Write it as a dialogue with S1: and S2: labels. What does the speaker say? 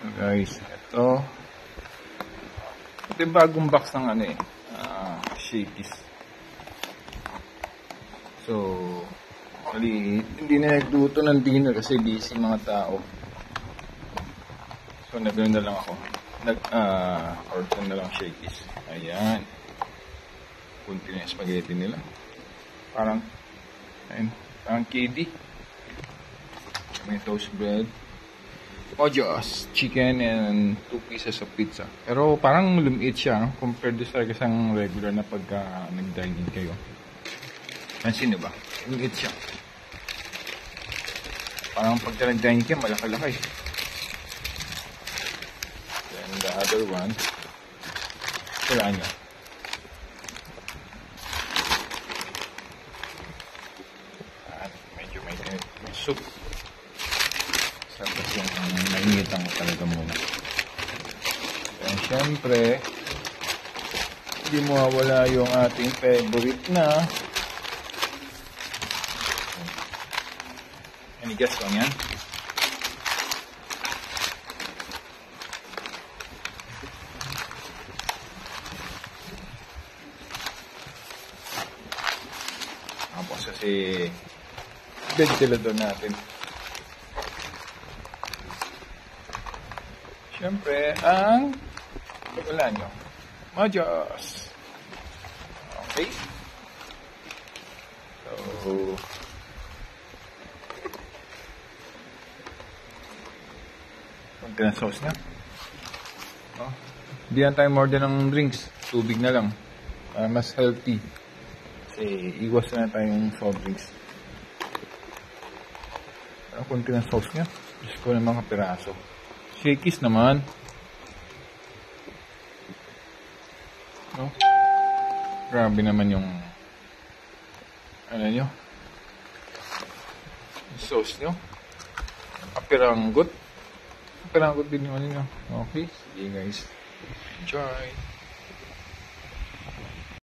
S1: So guys, ito yung bagong box ng Shakey's. So, hindi na nagluto ng dinner kasi busy mga tao. So, nagano na lang ako. Order na lang Shakey's. Ayan. Kunti na yung spaghetti nila. Parang KD. May toast bread. Ojos, chicken and 2 pieces of pizza. Pero parang lumiit siya, no? Compared sa isang regular na pagka nag-dining kayo. Pansin niyo ba? Lumiit siya. Parang pagka nag-dining kayo, malaki-laki. Then the other one, wala niya. At medyo may soup. Tapos yung nainitan ko talaga muna. And syempre, hindi mawawala yung ating favorite na. Any guess lang yan? Tapos kasi ventilador natin. Siyempre, ang wala nyo. Majos. Okay. So, konti na sauce na. Hindi na tayo more than ng drinks. Tubig na lang. Mas healthy. Kasi iwas na tayong soft drinks. Konti na sauce niya. Diyos ko ng mga piraso. Shakey's naman. No? Grabe naman yung nyo? Sauce nyo. Kapiranggot. Kapiranggot din yung nyo. Okay? Sige guys. Enjoy.